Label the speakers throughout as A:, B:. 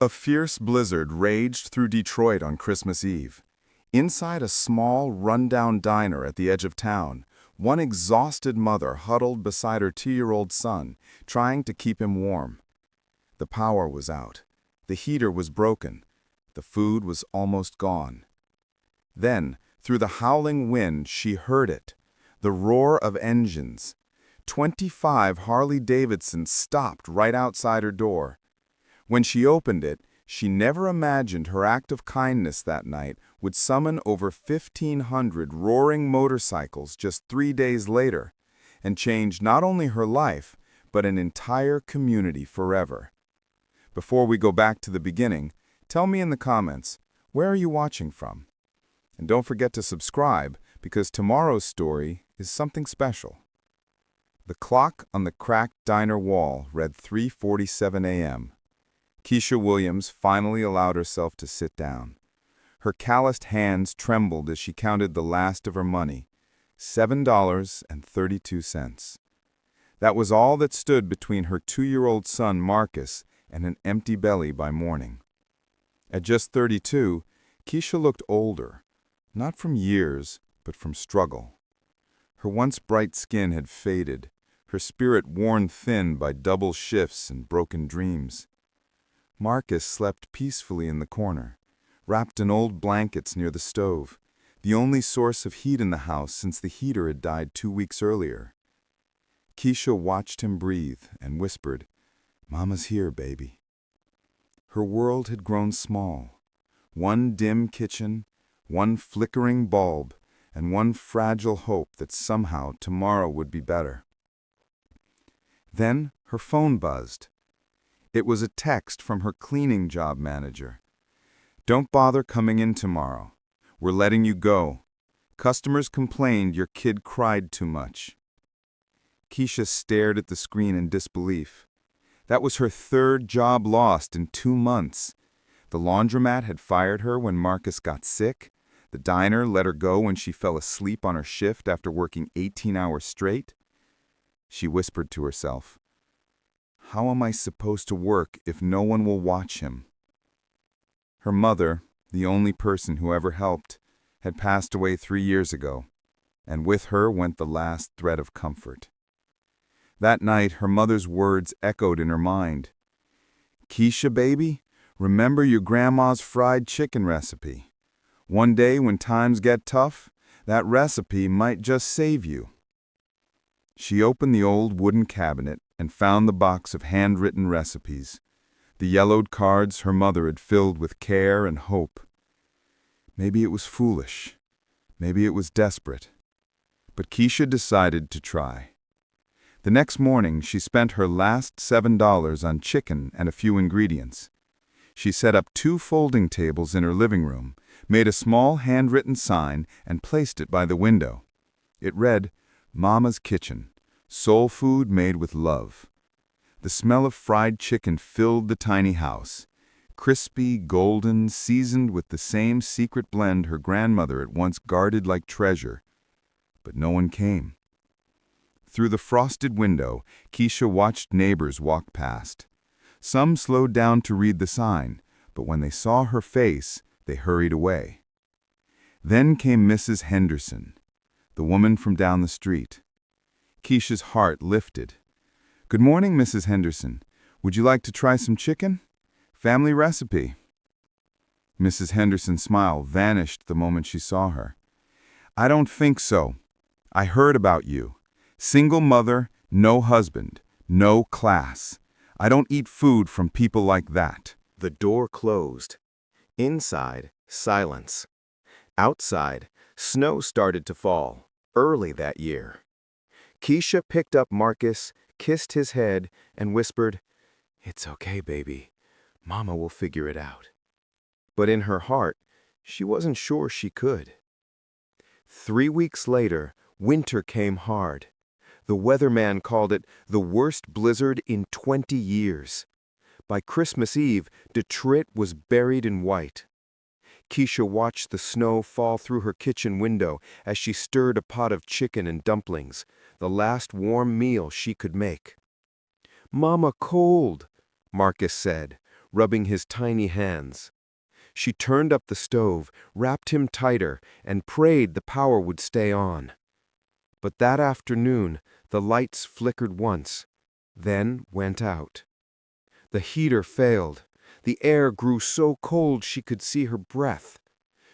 A: A fierce blizzard raged through Detroit on Christmas Eve. Inside a small, run-down diner at the edge of town, one exhausted mother huddled beside her 2-year-old son, trying to keep him warm. The power was out. The heater was broken. The food was almost gone. Then, through the howling wind, she heard it. The roar of engines. 25 Harley-Davidsons stopped right outside her door. When she opened it, she never imagined her act of kindness that night would summon over 1,500 roaring motorcycles just 3 days later, and change not only her life, but an entire community forever. Before we go back to the beginning, tell me in the comments, where are you watching from? And don't forget to subscribe, because tomorrow's story is something special. The clock on the cracked diner wall read 3:47 a.m. Keisha Williams finally allowed herself to sit down. Her calloused hands trembled as she counted the last of her money, $7.32. That was all that stood between her 2-year-old son Marcus and an empty belly by morning. At just 32, Keisha looked older, not from years, but from struggle. Her once bright skin had faded, her spirit worn thin by double shifts and broken dreams. Marcus slept peacefully in the corner, wrapped in old blankets near the stove, the only source of heat in the house since the heater had died 2 weeks earlier. Keisha watched him breathe and whispered, "Mama's here, baby." Her world had grown small. One dim kitchen, one flickering bulb, and one fragile hope that somehow tomorrow would be better. Then her phone buzzed. It was a text from her cleaning job manager. "Don't bother coming in tomorrow. We're letting you go. Customers complained your kid cried too much." Keisha stared at the screen in disbelief. That was her 3rd job lost in 2 months. The laundromat had fired her when Marcus got sick. The diner let her go when she fell asleep on her shift after working 18 hours straight. She whispered to herself, "How am I supposed to work if no one will watch him?" Her mother, the only person who ever helped, had passed away 3 years ago, and with her went the last thread of comfort. That night, her mother's words echoed in her mind. "Keisha, baby, remember your grandma's fried chicken recipe. One day when times get tough, that recipe might just save you." She opened the old wooden cabinet and found the box of handwritten recipes, the yellowed cards her mother had filled with care and hope. Maybe it was foolish. Maybe it was desperate. But Keisha decided to try. The next morning, she spent her last $7 on chicken and a few ingredients. She set up 2 folding tables in her living room, made a small handwritten sign, and placed it by the window. It read, "Mama's Kitchen. Soul food made with love." The smell of fried chicken filled the tiny house. Crispy, golden, seasoned with the same secret blend her grandmother had once guarded like treasure. But no one came. Through the frosted window, Keisha watched neighbors walk past. Some slowed down to read the sign, but when they saw her face, they hurried away. Then came Mrs. Henderson, the woman from down the street. Keisha's heart lifted. "Good morning, Mrs. Henderson. Would you like to try some chicken? Family recipe." Mrs. Henderson's smile vanished the moment she saw her. "I don't think so. I heard about you. Single mother, no husband, no class. I don't eat food from people like that."
B: The door closed. Inside, silence. Outside, snow started to fall, early that year. Keisha picked up Marcus, kissed his head, and whispered, "It's okay, baby. Mama will figure it out." But in her heart, she wasn't sure she could. 3 weeks later, winter came hard. The weatherman called it the worst blizzard in 20 years. By Christmas Eve, Detroit was buried in white. Keisha watched the snow fall through her kitchen window as she stirred a pot of chicken and dumplings, the last warm meal she could make. "Mama cold," Marcus said, rubbing his tiny hands. She turned up the stove, wrapped him tighter, and prayed the power would stay on. But that afternoon, the lights flickered once, then went out. The heater failed. The air grew so cold she could see her breath.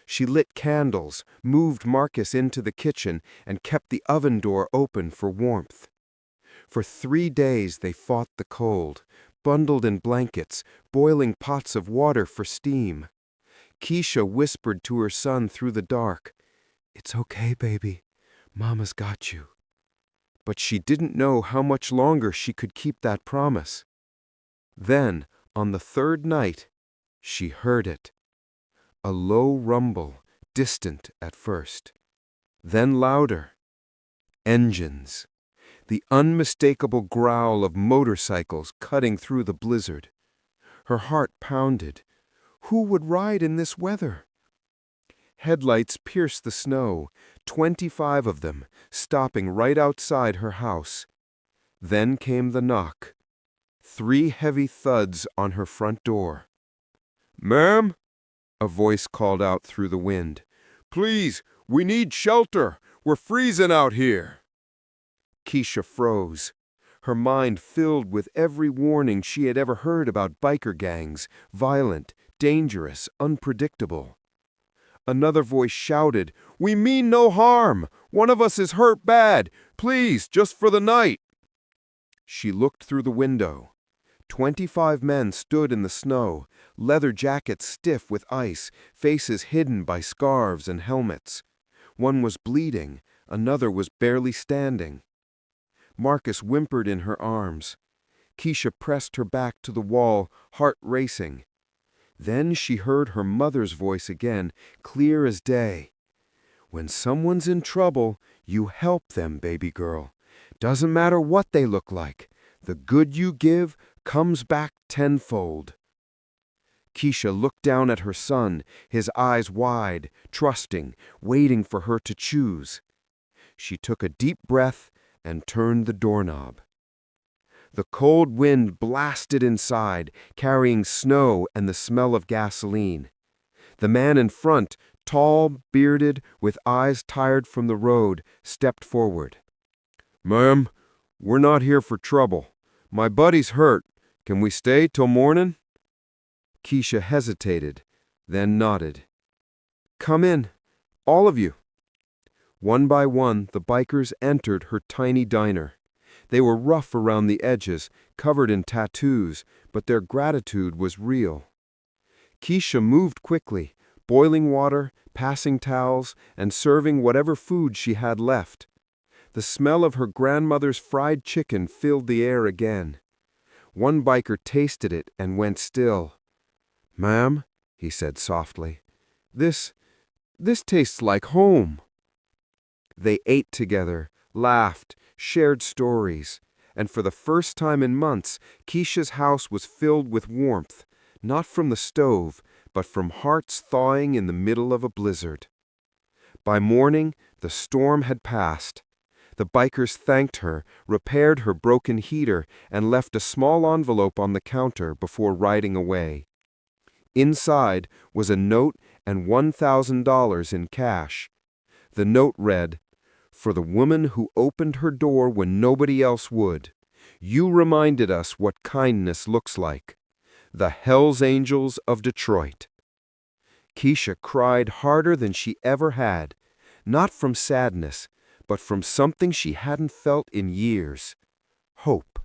B: She lit candles, moved Marcus into the kitchen, and kept the oven door open for warmth. For 3 days they fought the cold, bundled in blankets, boiling pots of water for steam. Keisha whispered to her son through the dark, "It's okay, baby. Mama's got you." But she didn't know how much longer she could keep that promise. Then, on the 3rd night, she heard it. A low rumble, distant at first. Then louder. Engines. The unmistakable growl of motorcycles cutting through the blizzard. Her heart pounded. Who would ride in this weather? Headlights pierced the snow, 25 of them, stopping right outside her house. Then came the knock. 3 heavy thuds on her front door. "Ma'am?" A voice called out through the wind. "Please, we need shelter. We're freezing out here." Keisha froze, her mind filled with every warning she had ever heard about biker gangs, violent, dangerous, unpredictable. Another voice shouted, "We mean no harm. One of us is hurt bad. Please, just for the night." She looked through the window. 25 men stood in the snow, leather jackets stiff with ice, faces hidden by scarves and helmets. One was bleeding, another was barely standing. Marcus whimpered in her arms. Keisha pressed her back to the wall, heart racing. Then she heard her mother's voice again, clear as day. "When someone's in trouble, you help them, baby girl. Doesn't matter what they look like. The good you give comes back tenfold." Keisha looked down at her son, his eyes wide, trusting, waiting for her to choose. She took a deep breath and turned the doorknob. The cold wind blasted inside, carrying snow and the smell of gasoline. The man in front, tall, bearded, with eyes tired from the road, stepped forward. "Ma'am, we're not here for trouble. My buddy's hurt. Can we stay till morning?" Keisha hesitated, then nodded. "Come in, all of you." One by one, the bikers entered her tiny diner. They were rough around the edges, covered in tattoos, but their gratitude was real. Keisha moved quickly, boiling water, passing towels, and serving whatever food she had left. The smell of her grandmother's fried chicken filled the air again. One biker tasted it and went still. "Ma'am," he said softly, this tastes like home." They ate together, laughed, shared stories, and for the first time in months, Keisha's house was filled with warmth, not from the stove, but from hearts thawing in the middle of a blizzard. By morning, the storm had passed. The bikers thanked her, repaired her broken heater, and left a small envelope on the counter before riding away. Inside was a note and $1,000 in cash. The note read, "For the woman who opened her door when nobody else would, you reminded us what kindness looks like. The Hells Angels of Detroit." Keisha cried harder than she ever had, not from sadness, but from something she hadn't felt in years: hope.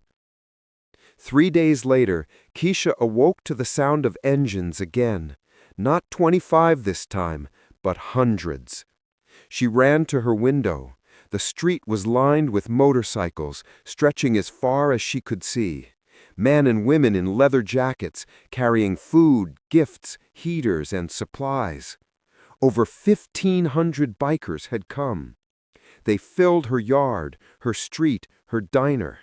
B: 3 days later, Keisha awoke to the sound of engines again, not 25 this time, but hundreds. She ran to her window. The street was lined with motorcycles, stretching as far as she could see. Men and women in leather jackets, carrying food, gifts, heaters, and supplies. Over 1,500 bikers had come. They filled her yard, her street, her diner.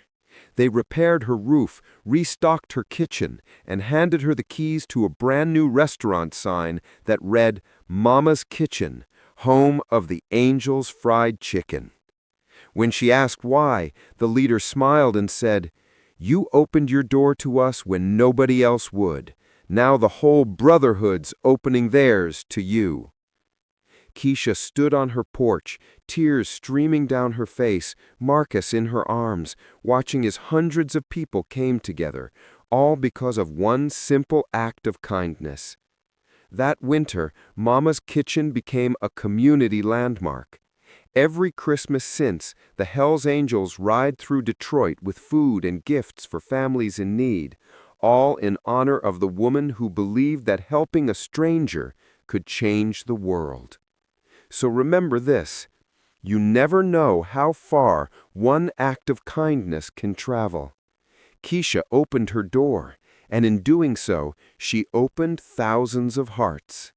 B: They repaired her roof, restocked her kitchen, and handed her the keys to a brand new restaurant sign that read, "Mama's Kitchen, home of the Angels Fried Chicken." When she asked why, the leader smiled and said, "You opened your door to us when nobody else would. Now the whole brotherhood's opening theirs to you." Keisha stood on her porch, tears streaming down her face, Marcus in her arms, watching as hundreds of people came together, all because of one simple act of kindness. That winter, Mama's kitchen became a community landmark. Every Christmas since, the Hells Angels ride through Detroit with food and gifts for families in need, all in honor of the woman who believed that helping a stranger could change the world. So remember this: you never know how far one act of kindness can travel. Keisha opened her door, and in doing so, she opened thousands of hearts.